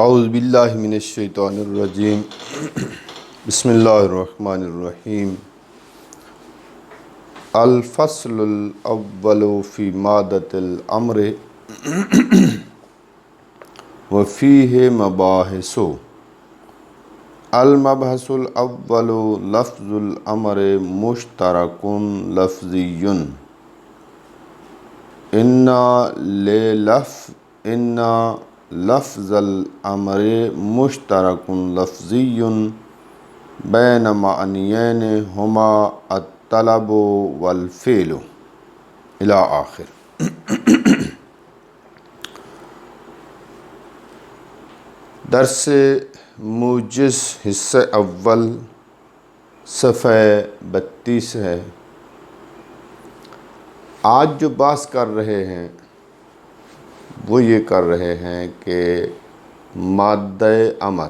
اعوذ باللہ من الشیطان الرجیم بسم اللہ الرحمن الرحیم الفصل الاول فی مادۃ الامر وفیہ مباحث المبحث الاول لفظ الامر مشترک لفظی ان لفظ الامر مشترک لفظی بین معنیین ہما الطلب والفعل الی آخر۔ درس موجز حصہ اول صفحہ 32 ہے۔ آج جو بحث کر رہے ہیں وہ یہ کر رہے ہیں کہ مادہ امر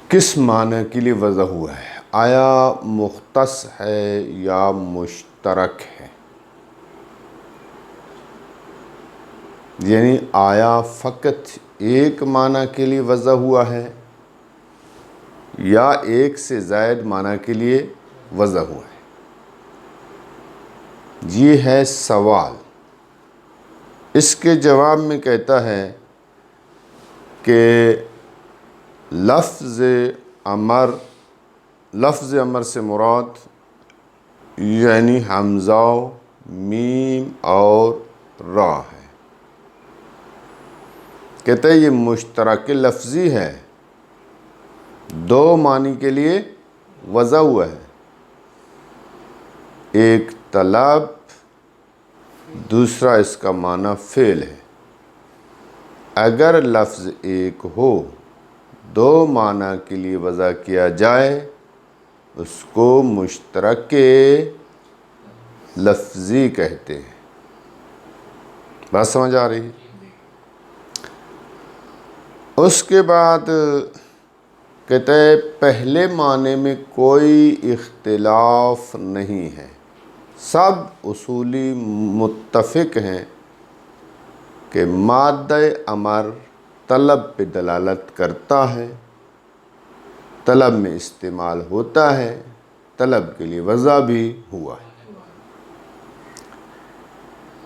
کس معنی کے لیے وضع ہوا ہے، آیا مختص ہے یا مشترک ہے، یعنی آیا فقط ایک معنی کے لیے وضع ہوا ہے یا ایک سے زائد معنی کے لیے وضع ہوا ہے۔ یہ ہے سوال۔ اس کے جواب میں کہتا ہے کہ لفظ امر سے مراد یعنی حمزہ، میم اور را ہے۔ کہتا ہے یہ مشترک لفظی ہے، دو معنی کے لیے وضع ہوا ہے، ایک طلب، دوسرا اس کا معنی فعل ہے۔ اگر لفظ ایک ہو، دو معنی کے لیے وضع کیا جائے، اس کو مشترک لفظی کہتے ہیں۔ بات سمجھ آ رہی ہے؟ اس کے بعد کہتے ہیں پہلے معنی میں کوئی اختلاف نہیں ہے، سب اصولی متفق ہیں کہ مادہ امر طلب پہ دلالت کرتا ہے، طلب میں استعمال ہوتا ہے، طلب کے لیے وضع بھی ہوا ہے۔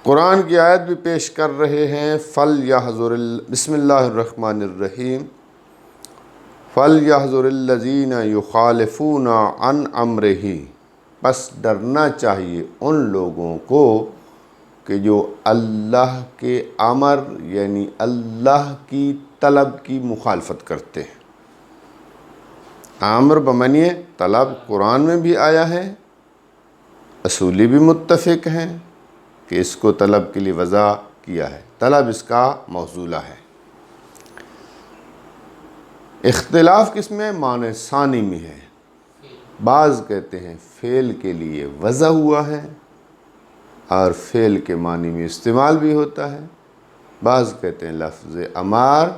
قرآن کی آیت بھی پیش کر رہے ہیں بسم اللہ الرحمن الرحیم فَلْيَحْذَرِ الَّذِينَ يُخَالِفُونَ عَنْ أَمْرِهِ، بس ڈرنا چاہیے ان لوگوں کو کہ جو اللہ کے امر یعنی اللہ کی طلب کی مخالفت کرتے ہیں۔ امر بمعنی طلب قرآن میں بھی آیا ہے، اصولی بھی متفق ہیں کہ اس کو طلب کے لیے وضع کیا ہے، طلب اس کا موصولہ ہے۔ اختلاف کس میں؟ معنی ثانی میں ہے۔ بعض کہتے ہیں فعل کے لیے وضع ہوا ہے اور فعل کے معنی میں استعمال بھی ہوتا ہے، بعض کہتے ہیں لفظ امر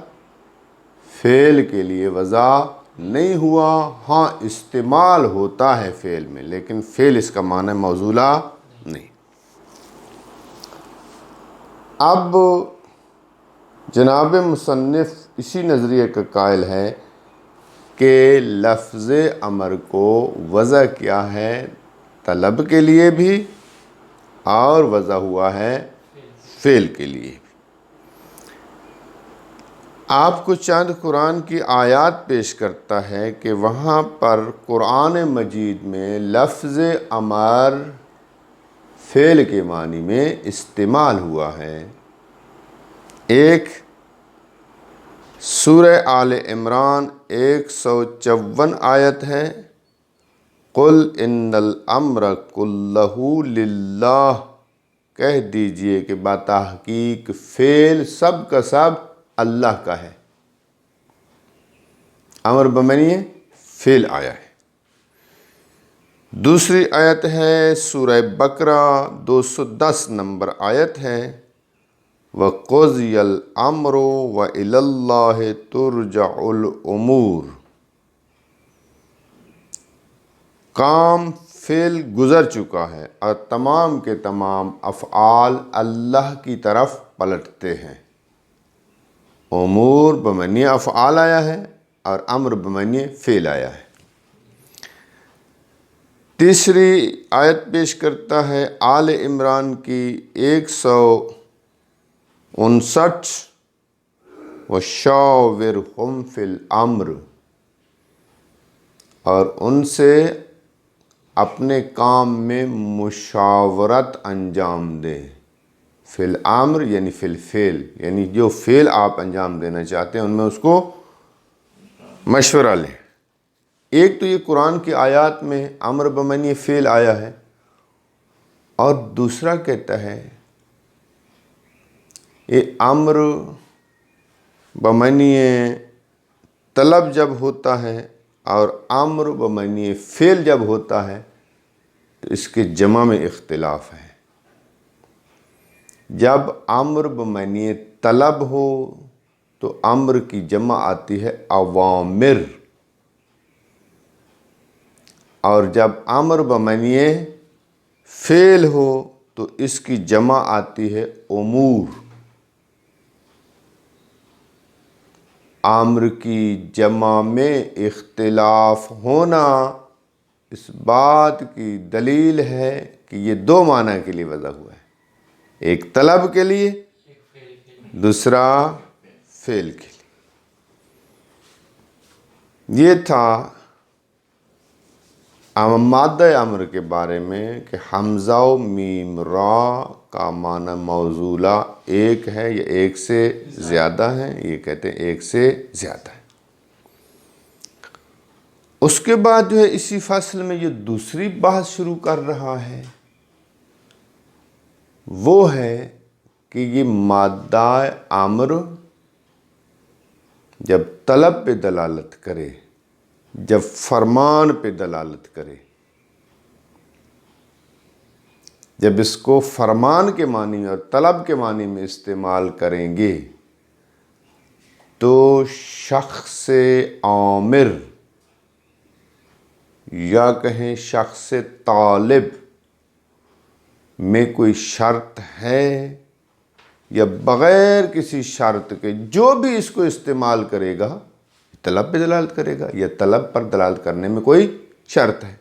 فعل کے لیے وضع نہیں ہوا، ہاں استعمال ہوتا ہے فعل میں، لیکن فعل اس کا معنی موصولہ نہیں۔ اب جناب مصنف اسی نظریے کا قائل ہے کہ لفظ امر کو وضع کیا ہے طلب کے لیے بھی اور وضع ہوا ہے فعل کے لیے بھی۔ آپ کو چند قرآن کی آیات پیش کرتا ہے کہ وہاں پر قرآن مجید میں لفظ امر فعل کے معنی میں استعمال ہوا ہے۔ ایک سورہ آل عمران 154 آیت ہے، قُلْ إِنَّ الْأَمْرَ كُلَّهُ لِلَّهِ، کہہ دیجئے کہ بتحقیق فعل سب کا سب اللہ کا ہے۔ امر بمعنی فعل آیا ہے۔ دوسری آیت ہے سورہ بقرہ 210 نمبر آیت ہے، وَقُضِيَ الْأَمْرُ وَإِلَى اللَّهِ تُرْجَعُ الْأُمُورُ، کام فعل گزر چکا ہے اور تمام کے تمام افعال اللہ کی طرف پلٹتے ہیں۔ امور بمعنی افعال آیا ہے اور امر بمعنی فعل آیا ہے۔ تیسری آیت پیش کرتا ہے آل عمران کی 159 وَشَاوِرْهُمْ فِي الْأَمْرِ، اور ان سے اپنے کام میں مشاورت انجام دیں۔ فی الامر یعنی فی الفعل، یعنی جو فعل آپ انجام دینا چاہتے ہیں ان میں اس کو مشورہ لیں۔ ایک تو یہ قرآن کی آیات میں امر بمعنی فعل آیا ہے، اور دوسرا کہتا ہے یہ امر بمعنی طلب جب ہوتا ہے اور امر بمعنی فعل جب ہوتا ہے تو اس کے جمع میں اختلاف ہے۔ جب امر بمعنی طلب ہو تو امر کی جمع آتی ہے اوامر، اور جب امر بمعنی فعل ہو تو اس کی جمع آتی ہے امور۔ امر کی جمع میں اختلاف ہونا اس بات کی دلیل ہے کہ یہ دو معنی کے لیے وضع ہوا ہے، ایک طلب کے لیے، دوسرا فعل کے لیے۔ یہ تھا مادہ امر کے بارے میں کہ حمزہ و میم را کا معنی موصولہ ایک ہے یا ایک سے زیادہ ہے، یہ کہتے ہیں ایک سے زیادہ ہے۔ اس کے بعد جو ہے اسی فصل میں یہ دوسری بحث شروع کر رہا ہے، وہ ہے کہ یہ مادہ امر جب طلب پہ دلالت کرے، جب فرمان پہ دلالت کرے، جب اس کو فرمان کے معنی اور طلب کے معنی میں استعمال کریں گے تو شخص آمر یا کہیں شخص طالب میں کوئی شرط ہے یا بغیر کسی شرط کے جو بھی اس کو استعمال کرے گا طلب پہ دلالت کرے گا یا طلب پر دلالت کرنے میں کوئی شرط ہے؟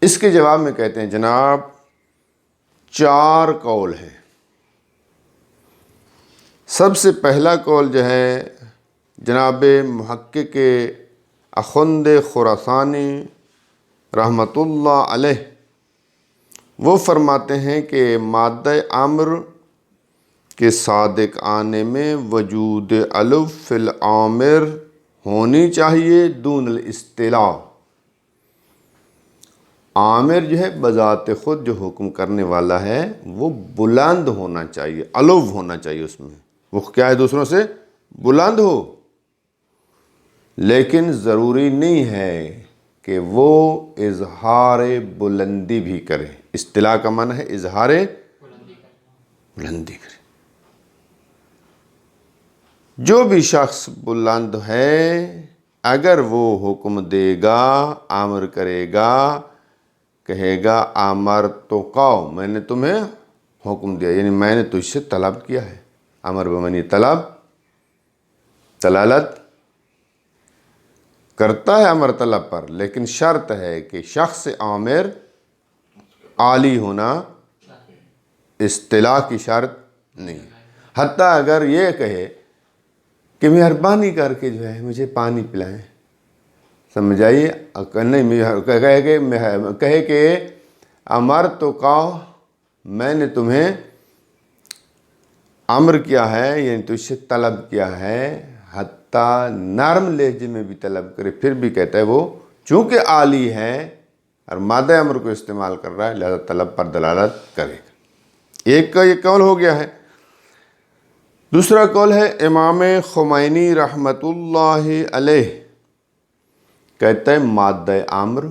اس کے جواب میں کہتے ہیں جناب 4 قول ہیں۔ سب سے پہلا قول جو ہے جناب محقق اخوند خراسانی رحمۃ اللہ علیہ، وہ فرماتے ہیں کہ مادہ امر کے صادق آنے میں وجود الف فی الامر ہونی چاہیے دون الاصطلاح۔ عامر جو ہے بذات خود جو حکم کرنے والا ہے وہ بلند ہونا چاہیے، علو ہونا چاہیے، اس میں وہ کیا ہے دوسروں سے بلند ہو، لیکن ضروری نہیں ہے کہ وہ اظہار بلندی بھی کرے۔ اصطلاح کا معنی ہے اظہار بلندی کرے۔ جو بھی شخص بلند ہے اگر وہ حکم دے گا، امر کرے گا، کہے گا امر تو قو، میں نے تمہیں حکم دیا، یعنی میں نے تجھ سے طلب کیا ہے۔ امر بمعنی طلب، دلالت کرتا ہے امر طلب پر، لیکن شرط ہے کہ شخص آمر عالی ہونا اصطلاح کی شرط نہیں۔ حتیٰ اگر یہ کہے کہ مہربانی کر کے جو ہے مجھے پانی پلائیں، سمجھ آئیے، کہے کہ امر تو قو، میں نے تمہیں امر کیا ہے یعنی تجھ سے طلب کیا ہے، حتیٰ نرم لہجے میں بھی طلب کرے پھر بھی کہتا ہے وہ چونکہ عالی ہے اور مادہ امر کو استعمال کر رہا ہے لہذا طلب پر دلالت کرے گا۔ ایک کا یہ قول ہو گیا ہے۔ دوسرا قول ہے امام خمینی رحمۃ اللہ علیہ، کہتا ہے مادہ امر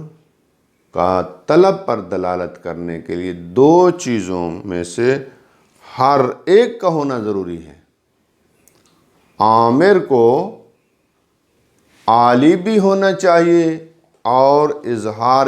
کا طلب پر دلالت کرنے کے لیے 2 چیزوں میں سے ہر ایک کا ہونا ضروری ہے۔ آمر کو عالی بھی ہونا چاہیے اور اظہار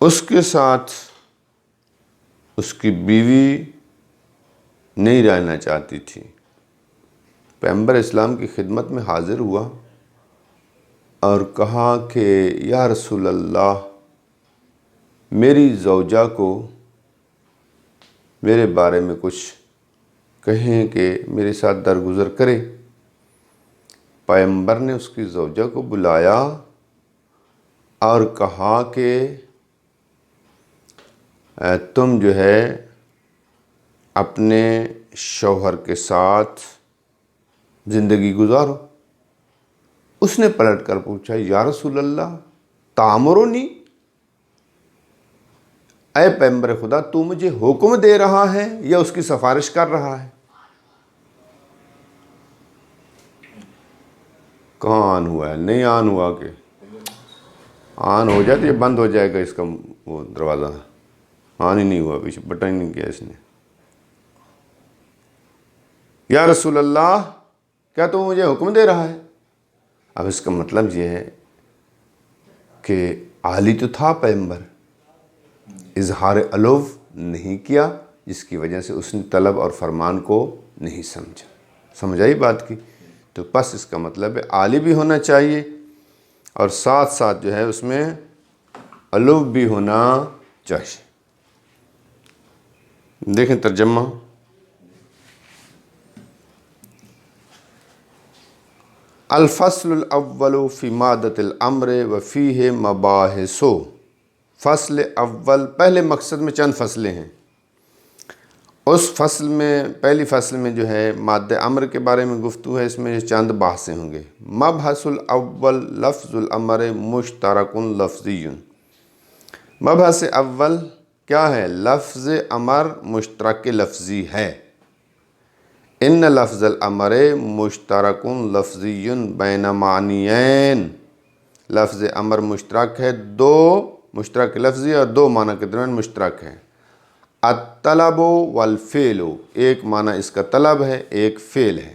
اس کے ساتھ اس کی بیوی نہیں رہنا چاہتی تھی۔ پیغمبر اسلام کی خدمت میں حاضر ہوا اور کہا کہ یا رسول اللہ، میری زوجہ کو میرے بارے میں کچھ کہیں کہ میرے ساتھ درگزر کرے۔ پیغمبر نے اس کی زوجہ کو بلایا اور کہا کہ تم جو ہے اپنے شوہر کے ساتھ زندگی گزارو۔ اس نے پلٹ کر پوچھا یا رسول اللہ تامرنی، اے پیغمبر خدا تو مجھے حکم دے رہا ہے یا اس کی سفارش کر رہا ہے؟ کہاں آن ہوا ہے؟ نہیں آن ہوا کہ آن ہو جائے تو یہ بند ہو جائے گا اس کا وہ دروازہ، آن ہی نہیں ہوا، پیچھے بٹن ہی نہیں کیا اس نے۔ یا رسول اللہ کیا تو مجھے حکم دے رہا ہے؟ اب اس کا مطلب یہ ہے کہ عالی تو تھا پیغمبر، اظہار علو نہیں کیا، جس کی وجہ سے اس نے طلب اور فرمان کو نہیں سمجھا۔ سمجھ آئی بات کی؟ تو بس اس کا مطلب ہے عالی بھی ہونا چاہیے اور ساتھ ساتھ جو ہے اس میں علو بھی ہونا چاہیے۔ دیکھیں ترجمہ، الفصل الاول فی مادۃ الامر وفیہ مباحث۔ فصل اول، پہلے مقصد میں چند فصلیں ہیں۔ اس فصل میں، پہلی فصل میں جو ہے مادہ امر کے بارے میں گفتگو ہے، اس میں چند بحثیں ہوں گے۔ مبحث الاول لفظ الامر مشترک لفظی۔ مبحث اول کیا ہے؟ لفظ امر مشترک لفظی ہے۔ ان لفظ الامر مشترک لفظی بین معنیین۔ لفظ امر مشترک ہے، دو مشترک لفظی اور دو معنی کے درمیان مشترک ہے۔ الطلب والفعل، ایک معنی اس کا طلب ہے، ایک فعل ہے۔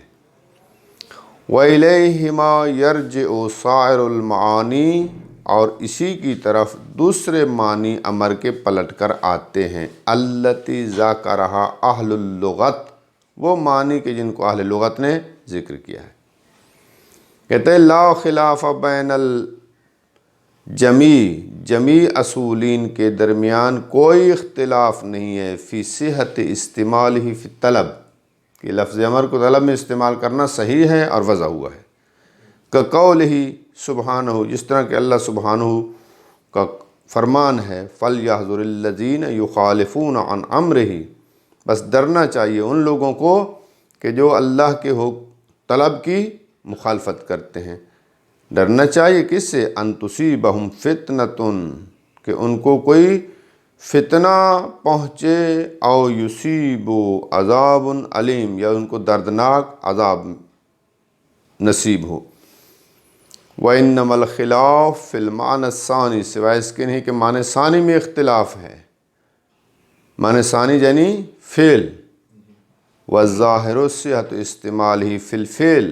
وَإِلَيْهِمَا يَرْجِعُ سَائِرُ الْمَعَانِي، اور اسی کی طرف دوسرے معنی امر کے پلٹ کر آتے ہیں۔ الَّتِي ذَكَرَهَا أَهْلُ اللُّغَةِ، وہ معنی کہ جن کو اہل لغت نے ذکر کیا ہے۔ کہتے ہیں لا خلاف بین جمیع اصولین کے درمیان کوئی اختلاف نہیں ہے فی صحت استعمال ہی فی طلب، کہ لفظ امر کو طلب میں استعمال کرنا صحیح ہے اور وضع ہوا ہے۔ کقول ہی سبحانہ، جس طرح کہ اللہ سبحانہ کا فرمان ہے فَلْيَحْذُرِ الَّذِينَ يُخَالِفُونَ عَنْ أَمْرِهِ، بس ڈرنا چاہیے ان لوگوں کو کہ جو اللہ کے طلب کی مخالفت کرتے ہیں۔ ڈرنا چاہیے کس سے؟ ان تصیبہم فتنۃ، کہ ان کو کوئی فتنہ پہنچے، او یصیبوا عذاب علیم، یا ان کو دردناک عذاب نصیب ہو۔ وَإِنَّمَا الْخِلَافُ فِي الْمَعْنَى الثَّانِي، سوائے اس کے نہیں کہ معنی ثانی میں اختلاف ہے۔ معنی ثانی یعنی فعل۔ وَالظَّاهِرُ صِحَّةُ اسْتِعْمَالِهِ فِي الْفِعْلِ،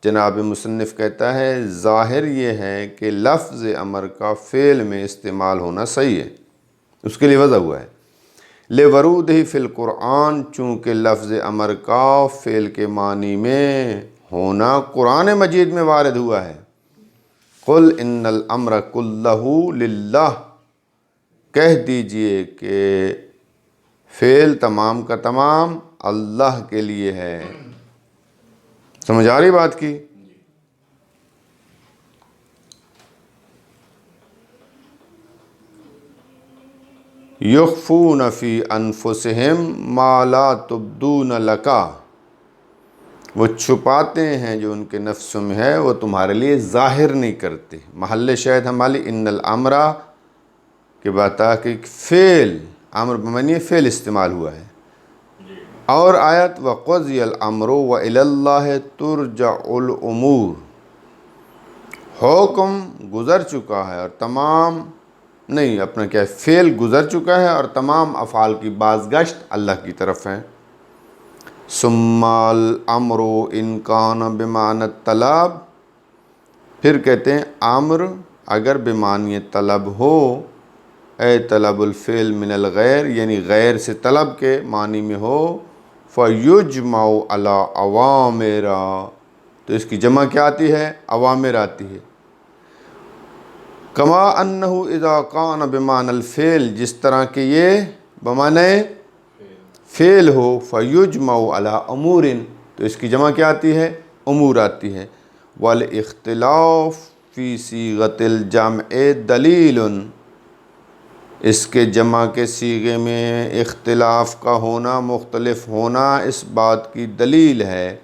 جناب مصنف کہتا ہے ظاہر یہ ہے کہ لفظ امر کا فعل میں استعمال ہونا صحیح ہے، اس کے لیے وضع ہوا ہے۔ لِوَرُودِهِ فِي الْقُرْآنِ، چونکہ لفظ امر کا فعل کے معنی میں ہونا قرآن مجید میں وارد ہوا ہے۔ قُلْ إِنَّ الْأَمْرَ كُلَّهُ لِلَّهِ، کہہ دیجئے کہ فعل تمام کا تمام اللہ کے لیے ہے۔ سمجھ آ رہی بات کی؟ یخفون فی انفسہم ما لا تبدون لکا، وہ چھپاتے ہیں جو ان کے نفسوں میں ہے، وہ تمہارے لیے ظاہر نہیں کرتے۔ محل شاہد ہماری ان الامر کے بعد تحقیق فعل، امر بمعنی فعل استعمال ہوا ہے۔ اور آیت وَقُضِیَ الْأَمْرُ وَإِلَى اللَّهِ تُرْجَعُ الْأُمُورُ، حکم گزر چکا ہے اور تمام نہیں اپنا کیا فعل گزر چکا ہے اور تمام افعال کی بازگشت اللہ کی طرف ہے۔ ثُمَّ الْأَمْرُ إِنْ كَانَ بِمَعْنَى الطَّلَبِ، پھر کہتے ہیں امر اگر بمعنی طلب ہو اے طلب الفعل من الغیر، یعنی غیر سے طلب کے معنی میں ہو، فیجمع علی اوامر، تو اس کی جمع کیا آتی ہے؟ اوامر آتی ہے۔ کما انہ اذا کان بمعنی الفعل، جس طرح کہ یہ بمعنی فعل ہو، فیجمع علی امور، تو اس کی جمع کیا آتی ہے؟ امور آتی ہے۔ والاختلاف فی صیغۃ الجمع دلیل، اس کے جمع کے صیغے میں اختلاف کا ہونا، مختلف ہونا، اس بات کی دلیل ہے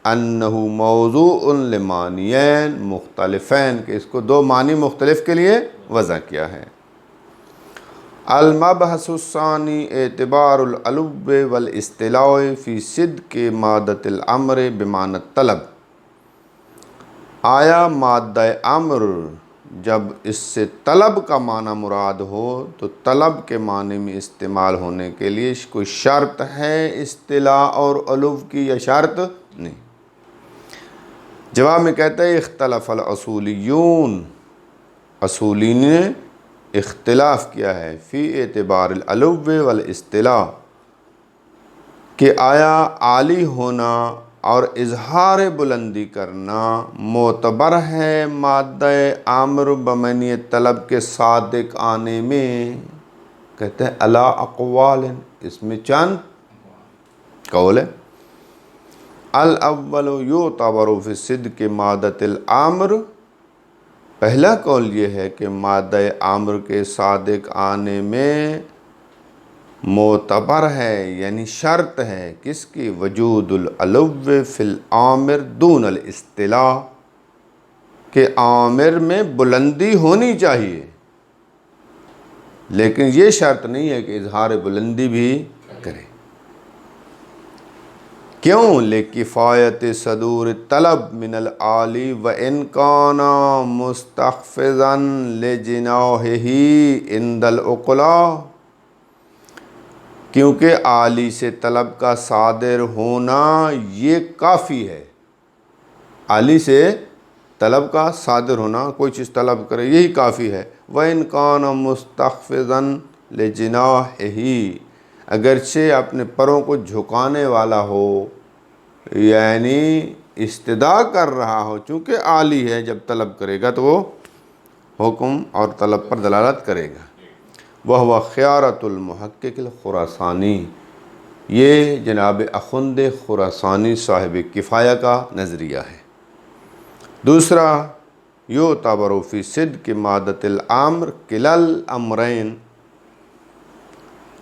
انہ موضوع لمعنیین مختلفین، کہ اس کو دو معنی مختلف کے لیے وضع کیا ہے۔ المبحث الثانی اعتبار العلو والاستعلاء فی صدق مادۃ الامر بمعنی الطلب، آیا مادہ امر جب اس سے طلب کا معنی مراد ہو تو طلب کے معنی میں استعمال ہونے کے لیے کوئی شرط ہے استعلاء اور علو کی، یا شرط نہیں؟ جواب میں کہتے ہیں اختلف الاصولیون، اصولی نے اختلاف کیا ہے فی اعتبار العلو والاستعلاء، کہ آیا عالی ہونا اور اظہار بلندی کرنا معتبر ہے مادہ امر بمعنی طلب کے صادق آنے میں؟ کہتے ہیں الا اقوال، اس میں چند قول ہے۔ الاول یعتبر فی صدق مادۃ الامر، پہلا قول یہ ہے کہ مادہ امر کے صادق آنے میں معتبر ہے، یعنی شرط ہے کس کی؟ وجود العلو فی الامر دون الاستعلاء، کہ آمر میں بلندی ہونی چاہیے، لیکن یہ شرط نہیں ہے کہ اظہار بلندی بھی کرے۔ کیوں؟ لکفایت صدور طلب من العالی وان کان مستحفظا لجناحہ عند العقلاء، کیونکہ عالی سے طلب کا صادر ہونا یہ کافی ہے، عالی سے طلب کا صادر ہونا، کوئی چیز طلب کرے یہی کافی ہے۔ وَإِن كَانَ مُسْتَخْفِضًا لِجِنَاحِهِ، اگرچہ اپنے پروں کو جھکانے والا ہو، یعنی استدعا کر رہا ہو، چونکہ عالی ہے، جب طلب کرے گا تو وہ حکم اور طلب پر دلالت کرے گا۔ وَهُوَ خِيَارَةُ الْمُحَقِّقِ الْخُرَاسَانِي، یہ جناب اخند خراسانی صاحب کفایہ کا نظریہ ہے۔ دوسرا یعتبر فی صدق مادۃ الامر کلا الامرین،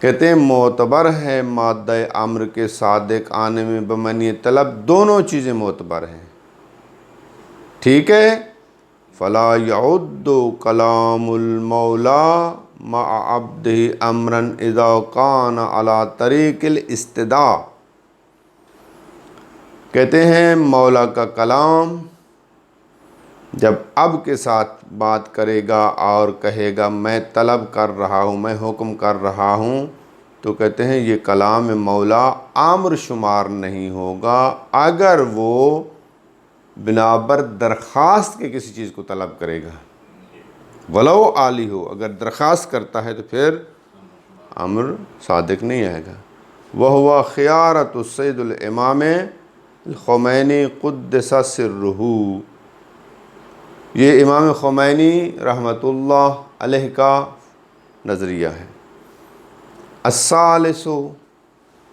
کہتے ہیں معتبر ہے مادہ امر کے صادق آنے میں بمعنی طلب دونوں چیزیں معتبر ہیں، ٹھیک ہے۔ فلا يعد کلام المولا مع عبدہ امرا اذا کان علی طریق الاستدعاء، کہتے ہیں مولا کا کلام جب اب کے ساتھ بات کرے گا اور کہے گا میں طلب کر رہا ہوں، میں حکم کر رہا ہوں، تو کہتے ہیں یہ کلام مولا امر شمار نہیں ہوگا اگر وہ بنابر درخواست کے کسی چیز کو طلب کرے گا، ولو عالی ہو، اگر درخواست کرتا ہے تو پھر امر صادق نہیں آئے گا۔ وَهُوَ خِيَارَةُ السید الامام الخمینی قدس سرہ، یہ امام خمینی رحمۃ اللہ علیہ کا نظریہ ہے۔ الثالث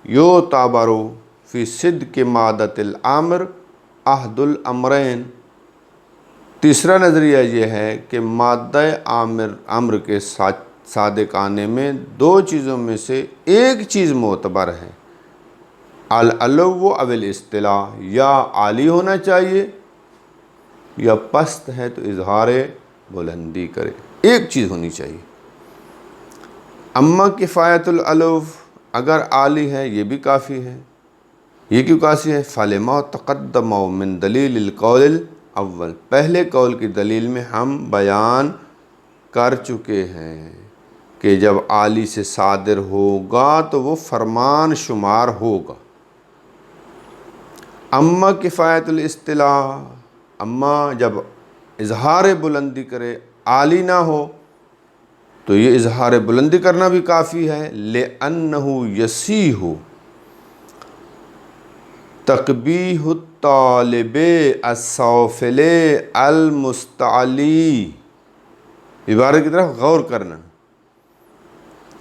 یعتبر فی صدق مادۃ الامر عہد الامرین، تیسرا نظریہ یہ ہے کہ مادہ امر کے صادق آنے میں دو چیزوں میں سے ایک چیز معتبر ہے، العلو او الاستعلاء، یا عالی ہونا چاہیے یا پست ہے تو اظہار بلندی کرے، ایک چیز ہونی چاہیے۔ اما کفایت العلو، اگر عالی ہے یہ بھی کافی ہے، یہ کیوں کافی ہے؟ فَلِمَا تَقَدَّمَ مِن دلیل القول الاول، پہلے قول کی دلیل میں ہم بیان کر چکے ہیں کہ جب عالی سے صادر ہوگا تو وہ فرمان شمار ہوگا۔ اما کفایت الاستعلاء، اما جب اظہار بلندی کرے عالی نہ ہو تو یہ اظہار بلندی کرنا بھی کافی ہے. لِأَنَّهُ يَسِيحُ تقبیح الطالب السافل المستعلی. عبارت کی طرف غور کرنا.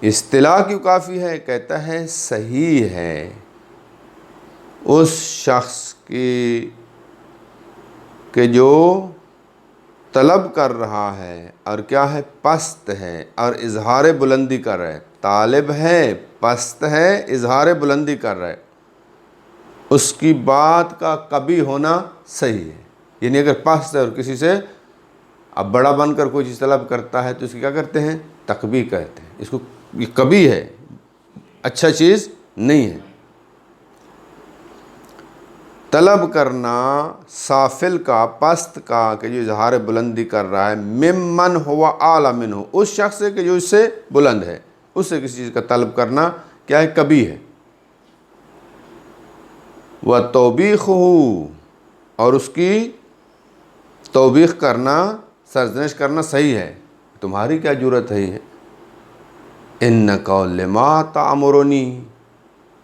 اصطلاح کیوں کافی ہے؟ کہتا ہے صحیح ہے اس شخص کی کہ جو طلب کر رہا ہے اور کیا ہے، پست ہے اور اظہار بلندی کر رہا ہے. طالب ہے، پست ہے، اظہار بلندی کر رہا ہے، اس کی بات کا کبھی ہونا صحیح ہے. یعنی اگر پست ہے اور کسی سے اب بڑا بن کر کوئی چیز طلب کرتا ہے تو اس کی کیا کرتے ہیں؟ تقبیح کہتے ہیں. اس کو یہ کبھی ہے، اچھا چیز نہیں ہے. طلب کرنا سافل کا، پست کا، کہ جو اظہار بلندی کر رہا ہے، ممن ہوا اعلی منہ، اس شخص سے کہ جو اس سے بلند ہے، اس سے کسی چیز کا طلب کرنا کیا ہے؟ کبھی ہے. وَتَوْبِيخُهُ، اور اس کی توبیخ کرنا، سرزنش کرنا صحیح ہے. تمہاری کیا جرت ہے یہ؟ إِنَّكَ لِمَا تَأْمُرُنِي،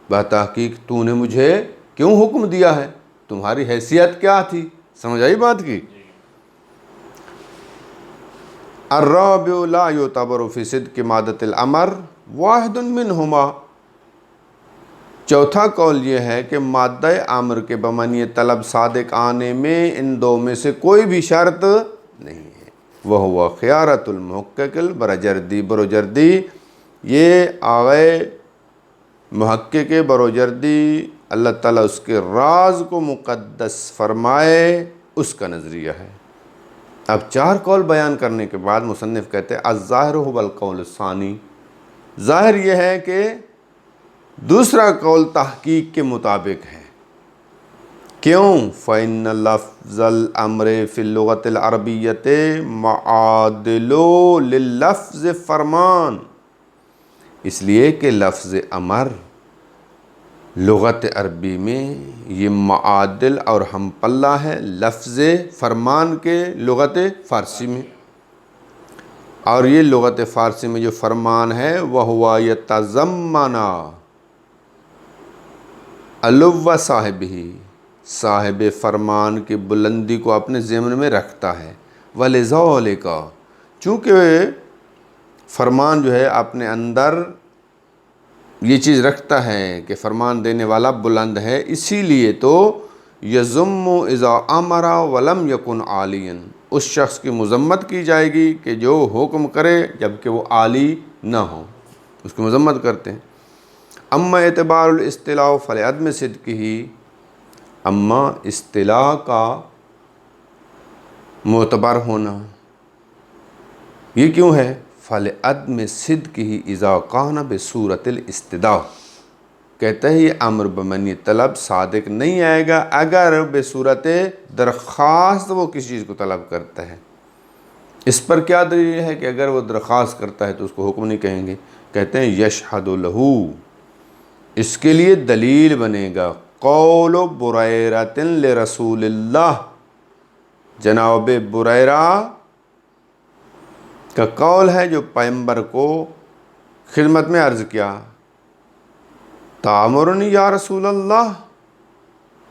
بتحقیق تو نے مجھے کیوں حکم دیا ہے؟ تمہاری حیثیت کیا تھی؟ سمجھ آئی بات کی؟ الرابع لا يعتبر في صدق مادة الأمر واحد منهما. چوتھا قول یہ ہے کہ مادہ امر کے بمعنی طلب صادق آنے میں ان دو میں سے کوئی بھی شرط نہیں ہے. وہو خیارۃ المحقق البروجردی. بروجردی یہ آغائے محقق بروجردی، اللہ تعالیٰ اس کے راز کو مقدس فرمائے، اس کا نظریہ ہے. اب 4 قول بیان کرنے کے بعد مصنف کہتے ہیں الظاہر هو القول الثانی. ظاہر یہ ہے کہ دوسرا قول تحقیق کے مطابق ہے. کیوں؟ فَإِنَّ لَفْظَ الْأَمْرِ فِي اللُّغَةِ الْعَرَبِيَّةِ مُعَادِلٌ لِلَّفْظِ فرمان. اس لیے کہ لفظ امر لغت عربی میں یہ معادل اور ہم پلہ ہے لفظ فرمان کے لغت فارسی میں. اور یہ لغت فارسی میں جو فرمان ہے وَهُوَ يَتَضَمَّنُ عُلُوَّ صاحبہ، صاحب فرمان کی بلندی کو اپنے ضمن میں رکھتا ہے. وَلِذَلِكَ، چونکہ فرمان جو ہے اپنے اندر یہ چیز رکھتا ہے کہ فرمان دینے والا بلند ہے، اسی لیے تو یذم اذا امر ولم یکن عالیا، اس شخص کی مذمت کی جائے گی کہ جو حکم کرے جبکہ وہ عالی نہ ہو، اس کی مذمت کرتے ہیں. اما اعتبار الاصطلاح فلعدم صدقہ، اما اصطلاح کا معتبر ہونا یہ کیوں ہے؟ فلعدم صدقہ اذا کان بصورت الاستدعاء. کہتا ہے یہ امر بمعنی طلب صادق نہیں آئے گا اگر بصورت درخواست وہ کسی چیز کو طلب کرتا ہے. اس پر کیا دلیل ہے کہ اگر وہ درخواست کرتا ہے تو اس کو حکم نہیں کہیں گے؟ کہتے ہیں یشہد لہو، اس کے لیے دلیل بنے گا قول بریرۃ لرسول اللہ، جناب بریرہ کا قول ہے جو پیغمبر کو خدمت میں عرض کیا، تامرنی یا رسول اللہ،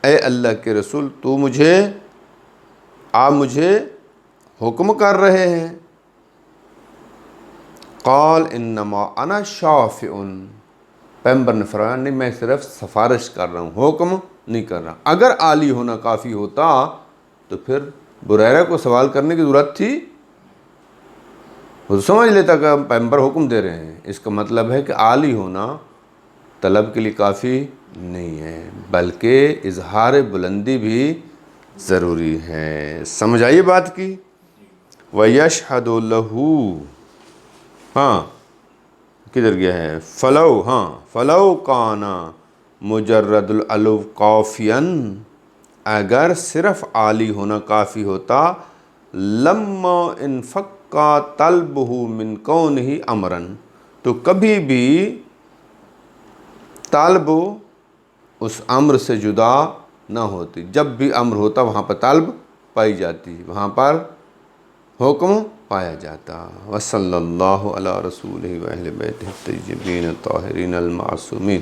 اے اللہ کے رسول تو مجھے، آپ مجھے حکم کر رہے ہیں. قال انما انا شافع، پیغمبر نے فرمایا نہیں میں صرف سفارش کر رہا ہوں، حکم نہیں کر رہا. اگر عالی ہونا کافی ہوتا تو پھر بریرہ کو سوال کرنے کی ضرورت تھی؟ وہ سمجھ لیتا کہ پیغمبر حکم دے رہے ہیں. اس کا مطلب ہے کہ عالی ہونا طلب کے لیے کافی نہیں ہے، بلکہ اظہار بلندی بھی ضروری ہے. سمجھ آئیے بات کی؟ وَيَشْهَدُ لَهُ، ہاں کدھر گیا ہے؟ فَلَوْ، ہاں فَلَوْ كَانَ مُجَرَّدُ الْعُلُوِّ كَافِيًا، اگر صرف عالی ہونا کافی ہوتا، لَمَّا انفَكَّ طَلْبُهُ مِنْ كَوْنِهِ أَمْرًا، تو کبھی بھی طلب اس امر سے جدا نہ ہوتی. جب بھی امر ہوتا وہاں پر طلب پائی جاتی، وہاں پر حکم پایا جاتا۔ وصلی اللہ علی رسولہ و اہل بیتہ الطیبین الطاہرین المعصومین۔